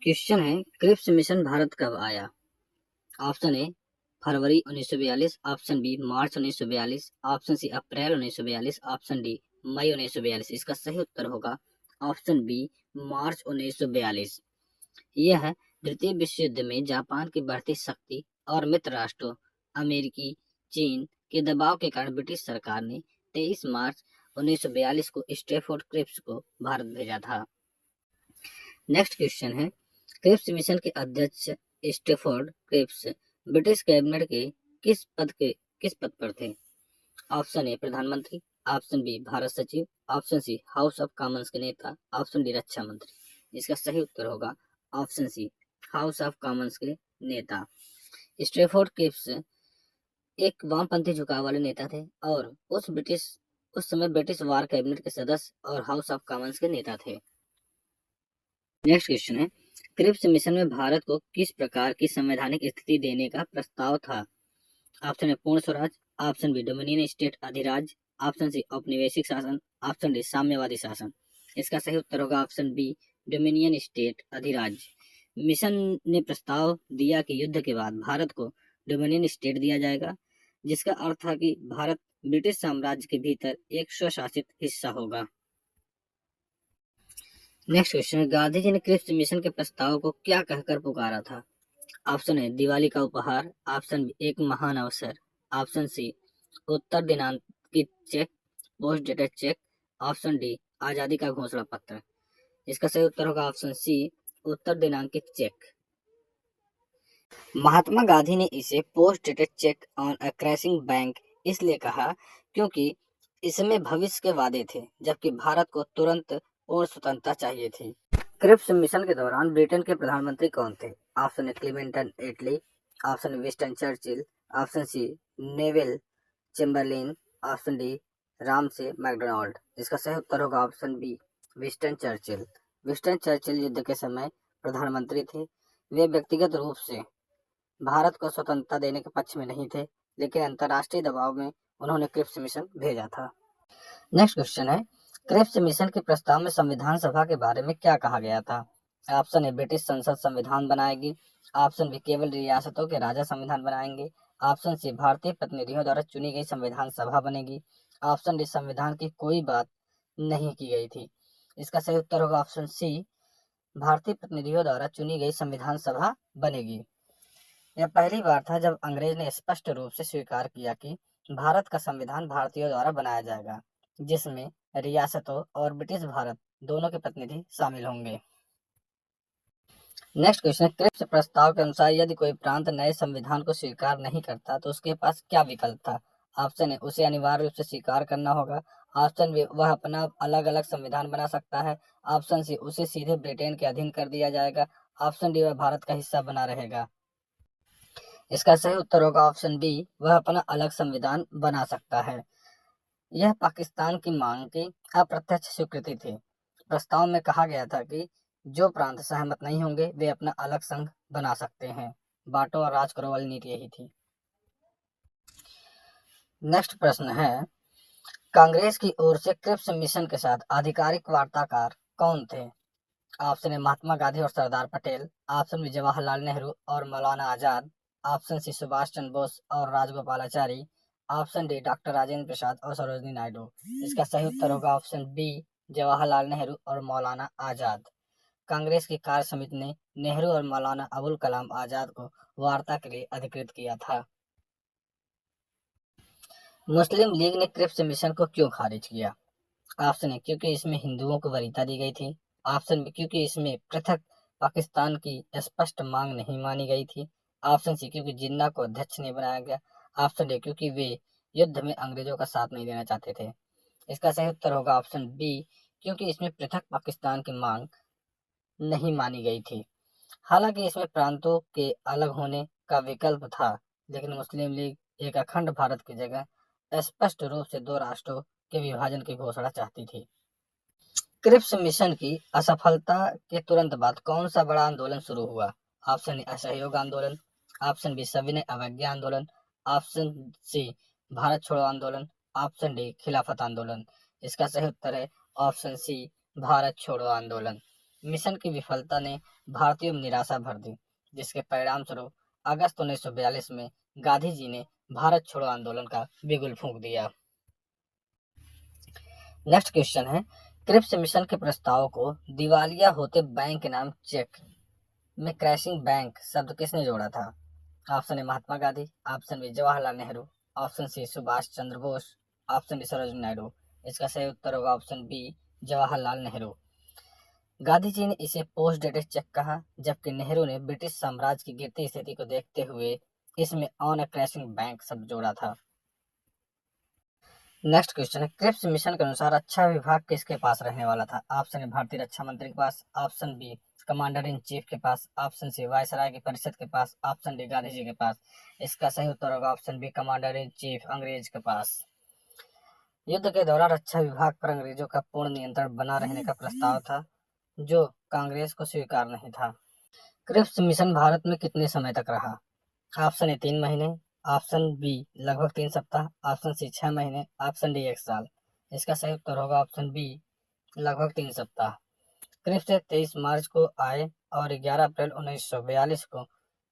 Question है, Cripps mission Bharat कब आया? ऑप्शन ए फरवरी 1942, ऑप्शन बी मार्च 1942, ऑप्शन सी अप्रैल 1942, ऑप्शन डी मई 1942। इसका सही उत्तर होगा ऑप्शन बी मार्च 1942। यह द्वितीय विश्व युद्ध में जापान की बढ़ती शक्ति और मित्र राष्ट्रों अमेरिकी, चीन के दबाव के कारण ब्रिटिश सरकार ने 23 मार्च 1942 को स्ट्रैफोर्ड क्रिप्स को भारत भेजा था। नेक्स्ट क्वेश्चन है, क्रिप्स मिशन के अध्यक्ष स्टैफोर्ड क्रिप्स ब्रिटिश कैबिनेट के किस पद पर थे? ऑप्शन ए प्रधानमंत्री, ऑप्शन बी भारत सचिव, option C House of Commons के नेता, ऑप्शन डी रक्षा मंत्री। इसका सही उत्तर होगा option C House of Commons के नेता। स्टैफोर्ड क्रिप्स एक वामपंथी झुकाव वाले नेता थे और उस समय ब्रिटिश वार कैबिनेट के सदस्य और हाउस ऑफ कॉमन्स के नेता थे। नेक्स्ट क्वेश्चन है, क्रिप्स मिशन में भारत को किस प्रकार की संवैधानिक स्थिति देने का प्रस्ताव था? Option A Purna Swaraj, option B dominion state अधिराज, ऑप्शन सी औपनिवेशिक शासन, ऑप्शन डी साम्यवादी शासन। इसका सही उत्तर होगा ऑप्शन बी डोमिनियन स्टेट अधिराज। मिशन ने प्रस्ताव दिया कि युद्ध के बाद भारत को डोमिनियन स्टेट दिया जाएगा, जिसका अर्थ था कि भारत ब्रिटिश साम्राज्य के भीतर एक स्वशासित हिस्सा होगा। नेक्स्ट क्वेश्चन है, गांधी जी ने क्रिप्स मिशन के प्रस्ताव को क्या कहकर पुकारा था? ऑप्शन है दिवाली का उपहार, ऑप्शन बी एक महान अवसर, ऑप्शन सी उत्तर दिनांकित चेक, post dated cheque, option D आजादी का घोषणा पत्र। इसका सही उत्तर होगा ऑप्शन सी उत्तर दिनांकित चेक। महात्मा गांधी ने इसे post dated cheque on a crashing bank इसलिए कहा क्योंकि इसमें भविष्य के वादे थे, जबकि भारत को तुरंत पूर्ण स्वतंत्रता चाहिए थी। क्रिप्स मिशन के दौरान ब्रिटेन के प्रधानमंत्री कौन थे? Option A Clement Attlee, option Winston Churchill, option C Neville Chamberlain, option D Ramsay MacDonald. इसका सही उत्तर होगा option B Winston Churchill. Winston Churchill युद्ध के समय प्रधानमंत्री थे। वे व्यक्तिगत रूप से भारत को स्वतंत्रता देने के पक्ष में नहीं थे, लेकिन अंतर्राष्ट्रीय दबाव में उन्होंने क्रिप्स मिशन भेजा था। नेक्स्ट क्वेश्चन है, क्रिप्स मिशन के प्रस्ताव में संविधान सभा के बारे में क्या कहा गया था? ऑप्शन ए ब्रिटिश संसद संविधान बनाएगी, ऑप्शन बी केवल रियासतों के राजा संविधान बनाएंगे, ऑप्शन सी भारतीय प्रतिनिधियों द्वारा चुनी गई संविधान सभा बनेगी, ऑप्शन डी संविधान की कोई बात नहीं की गई थी। इसका सही उत्तर होगा ऑप्शन सी भारतीय प्रतिनिधियों द्वारा चुनी गई संविधान सभा बनेगी। यह पहली बार था जब अंग्रेज ने स्पष्ट रूप से स्वीकार किया कि भारत का संविधान भारतीयों द्वारा बनाया जाएगा, जिसमें रियासतों और ब्रिटिश भारत दोनों के प्रतिनिधि शामिल होंगे। नेक्स्ट क्वेश्चन, क्रिप्स प्रस्ताव के अनुसार यदि कोई प्रांत नए संविधान को स्वीकार नहीं करता तो उसके पास क्या विकल्प था? ऑप्शन ए उसे अनिवार्य रूप से स्वीकार करना होगा, ऑप्शन बी वह अपना अलग अलग संविधान बना सकता है, ऑप्शन सी उसे सीधे ब्रिटेन के अधीन कर दिया जाएगा, ऑप्शन डी वह भारत का हिस्सा बना रहेगा। इसका सही उत्तर होगा ऑप्शन बी वह अपना अलग संविधान बना सकता है। यह पाकिस्तान की मांग की अप्रत्यक्ष स्वीकृति थी। प्रस्ताव में कहा गया था कि जो प्रांत सहमत नहीं होंगे वे अपना अलग संघ बना सकते हैं। बांटो और राज करो वाली नीति यही थी। नेक्स्ट प्रश्न है, कांग्रेस की ओर से क्रिप्स मिशन के साथ आधिकारिक वार्ताकार कौन थे? ऑप्शन ए महात्मा गांधी और सरदार पटेल, ऑप्शन बी जवाहरलाल नेहरू और मौलाना आजाद, ऑप्शन सी सुभाष चंद्र बोस और Rajagopalachari, option D doctor Rajendra Prasad और सरोजिनी नायडू। इसका सही उत्तर होगा ऑप्शन बी जवाहरलाल नेहरू और मौलाना आजाद। कांग्रेस की कार्य समिति ने नेहरू और मौलाना अबुल कलाम आजाद को वार्ता के लिए अधिकृत किया था। मुस्लिम लीग ने क्रिप्स मिशन को क्यों खारिज किया? ऑप्शन ए क्योंकि इसमें हिंदुओं को वरीयता दी गई थी, ऑप्शन बी क्योंकि इसमें पृथक पाकिस्तान की स्पष्ट मांग नहीं मानी गई थी, ऑप्शन सी क्योंकि जिन्ना को अध्यक्ष नहीं बनाया गया, ऑप्शन डी क्योंकि वे युद्ध में अंग्रेजों का साथ नहीं देना चाहते थे। इसका सही उत्तर होगा ऑप्शन बी क्योंकि इसमें पृथक पाकिस्तान की मांग नहीं मानी गई थी। हालांकि इसमें प्रांतों के अलग होने का विकल्प था, लेकिन मुस्लिम लीग एक अखंड भारत की जगह स्पष्ट रूप से दो राष्ट्रों के विभाजन की घोषणा चाहती थी। क्रिप्स मिशन की असफलता के तुरंत बाद कौन सा बड़ा आंदोलन शुरू हुआ? ऑप्शन ए असहयोग आंदोलन, ऑप्शन बी सविनय अवज्ञा आंदोलन, ऑप्शन सी भारत छोड़ो आंदोलन, ऑप्शन डी खिलाफत आंदोलन। इसका सही उत्तर है ऑप्शन सी भारत छोड़ो आंदोलन। मिशन की विफलता ने भारतीयों में निराशा भर दी, जिसके परिणाम स्वरूप अगस्त 1942 में गांधी जी ने भारत छोड़ो आंदोलन का बिगुल फूंक दिया। नेक्स्ट क्वेश्चन है, क्रिप्स मिशन के प्रस्ताव को दिवालिया होते बैंक के नाम चेक में क्रैशिंग बैंक शब्द किसने जोड़ा था? Option A Mahatma Gandhi, option B Jawaharlal Nehru, option C Subhash Chandra Bose, option D Sarojini Naidu. इसका सही उत्तर होगा ऑप्शन बी जवाहरलाल नेहरू। गांधी जी ने इसे पोस्ट डेटेड चेक कहा, जबकि नेहरू ने ब्रिटिश साम्राज्य की गिरती स्थिति को देखते हुए इसमें ऑन अ क्रैशिंग बैंक शब्द जोड़ा था। नेक्स्ट क्वेश्चन है, क्रिप्स मिशन के अनुसार रक्षा विभाग किसके पास रहने वाला था? ऑप्शन ए भारतीय रक्षा मंत्री के पास, option B commander in chief के पास, ऑप्शन सी वायसराय की परिषद के पास, ऑप्शन डी गांधी जी के पास। इसका सही उत्तर होगा option B commander in chief अंग्रेज के पास। युद्ध के दौरान रक्षा विभाग पर अंग्रेजों का पूर्ण नियंत्रण बना रहने का प्रस्ताव था, जो कांग्रेस को स्वीकार नहीं था। क्रिप्स मिशन भारत में कितने समय तक रहा? ऑप्शन ए 3 महीने, ऑप्शन बी लगभग 3 सप्ताह, ऑप्शन सी 6 महीने, ऑप्शन डी 1 साल। इसका सही उत्तर होगा ऑप्शन बी लगभग 3 सप्ताह। क्रिप्स 23 मार्च को आए और 11 अप्रैल 1942 को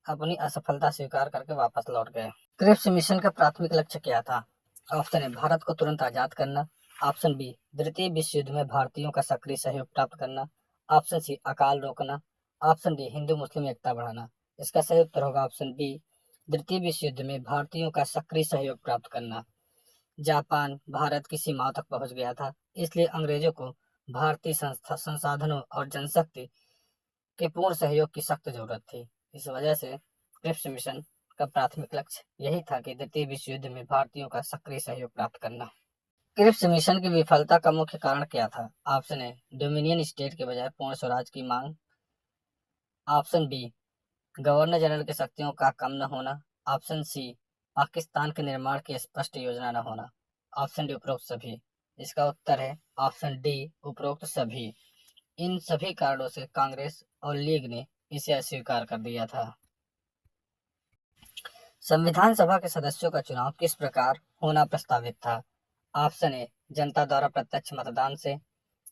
अपनी असफलता स्वीकार करके वापस लौट गए। क्रिप्स मिशन का प्राथमिक लक्ष्य क्या था? ऑप्शन ए भारत को तुरंत आजाद करना, ऑप्शन बी द्वितीय विश्व युद्ध में भारतीयों का सक्रिय सहयोग प्राप्त करना, ऑप्शन सी अकाल रोकना, ऑप्शन डी हिंदू मुस्लिम एकता बढ़ाना। इसका सही उत्तर होगा ऑप्शन बी द्वितीय विश्व युद्ध में भारतीयों का सक्रिय सहयोग प्राप्त करना। जापान भारत की सीमाओं तक पहुंच गया था, इसलिए अंग्रेजों को भारतीय संसाधनों और जनशक्ति के पूर्ण सहयोग की सख्त जरूरत थी। इस वजह से क्रिप्स मिशन का प्राथमिक लक्ष्य यही था कि द्वितीय विश्व युद्ध में भारतीयों का सक्रिय सहयोग प्राप्त करना। क्रिप्स मिशन की विफलता का मुख्य कारण क्या था? ऑप्शन ए डोमिनियन स्टेट के बजाय पूर्ण स्वराज की मांग, ऑप्शन बी गवर्नर जनरल की शक्तियों का कम न होना, ऑप्शन सी पाकिस्तान के निर्माण की स्पष्ट योजना न होना, ऑप्शन डी उपरोक्त सभी। इसका उत्तर है ऑप्शन डी उपरोक्त सभी। इन सभी कारणों से कांग्रेस और लीग ने इसे अस्वीकार कर दिया था। संविधान सभा के सदस्यों का चुनाव किस प्रकार होना प्रस्तावित था? ऑप्शन ए जनता द्वारा प्रत्यक्ष मतदान से,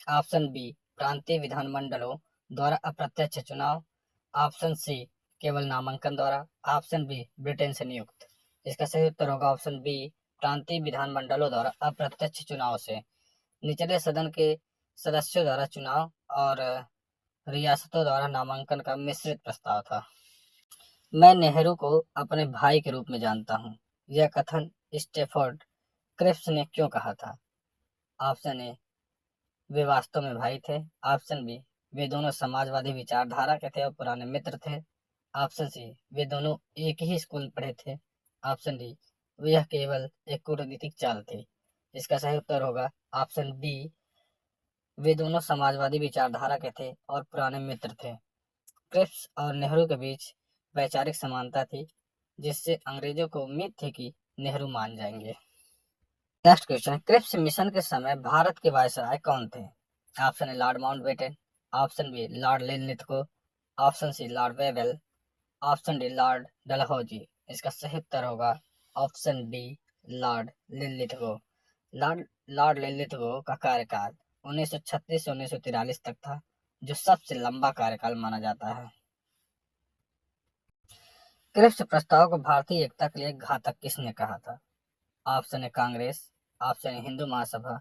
ऑप्शन बी प्रांतीय विधानमंडलों द्वारा अप्रत्यक्ष चुनाव, ऑप्शन सी केवल नामांकन द्वारा, ऑप्शन बी ब्रिटेन से नियुक्त। इसका सही उत्तर होगा ऑप्शन बी प्रांतीय विधानमंडलों द्वारा अप्रत्यक्ष चुनाव से। निचले सदन के सदस्यों द्वारा चुनाव और रियासतों द्वारा नामांकन का मिश्रित प्रस्ताव था। मैं नेहरू को अपने भाई के रूप में जानता हूँ, यह कथन स्टेफोर्ड क्रिप्स ने क्यों कहा था? ऑप्शन ए वे वास्तव में भाई थे, ऑप्शन बी वे दोनों समाजवादी विचारधारा के थे और पुराने मित्र थे, ऑप्शन सी वे दोनों एक ही स्कूल में पढ़े थे, ऑप्शन डी यह केवल एक कूटनीतिक चाल थी। इसका सही उत्तर होगा ऑप्शन बी वे दोनों समाजवादी विचारधारा के थे और पुराने मित्र थे। क्रिप्स और नेहरू के बीच वैचारिक समानता थी, जिससे अंग्रेजों को उम्मीद थी कि नेहरू मान जाएंगे। नेक्स्ट क्वेश्चन है, क्रिप्स मिशन के समय भारत के वायसराय कौन थे? Option A lord Mountbatten, option B lord Linlithgow, option C lord Wavell, option D lord Dalhousie. इसका सही उत्तर होगा option D lord Linlithgow. Lord Linlithgow का कार्यकाल 1936 से 1943 तक था, जो सबसे लंबा कार्यकाल माना जाता है। क्रिप्स प्रस्ताव को भारतीय एकता के लिए घातक किसने कहा था? Option A Congress, option A Hindu Mahasabha,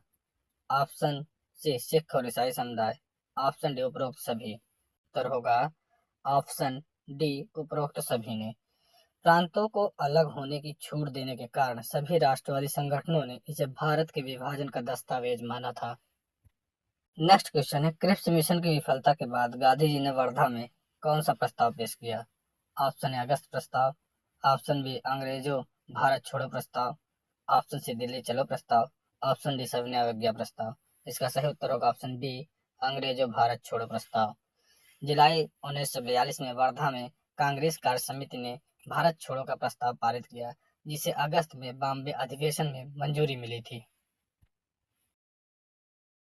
option C Sikh और ईसाई समुदाय, ऑप्शन डी उपरोक्त सभी। उत्तर होगा ऑप्शन डी उपरोक्त सभी ने। प्रांतों को अलग होने की छूट देने के कारण सभी राष्ट्रवादी संगठनों ने इसे भारत के विभाजन का दस्तावेज माना था। नेक्स्ट क्वेश्चन है, क्रिप्स मिशन की विफलता के बाद गांधी जी ने वर्धा में कौन सा प्रस्ताव पेश किया? ऑप्शन ए अगस्त प्रस्ताव, ऑप्शन बी अंग्रेजों भारत छोड़ो प्रस्ताव, ऑप्शन सी दिल्ली चलो प्रस्ताव, ऑप्शन डी सविनय अवज्ञा प्रस्ताव। इसका सही उत्तर होगा ऑप्शन डी अंग्रेजों भारत छोड़ो प्रस्ताव। जुलाई 1942 में वर्धा में कांग्रेस कार्य समिति ने भारत छोड़ो का प्रस्ताव पारित किया, जिसे अगस्त में बॉम्बे अधिवेशन में मंजूरी मिली थी।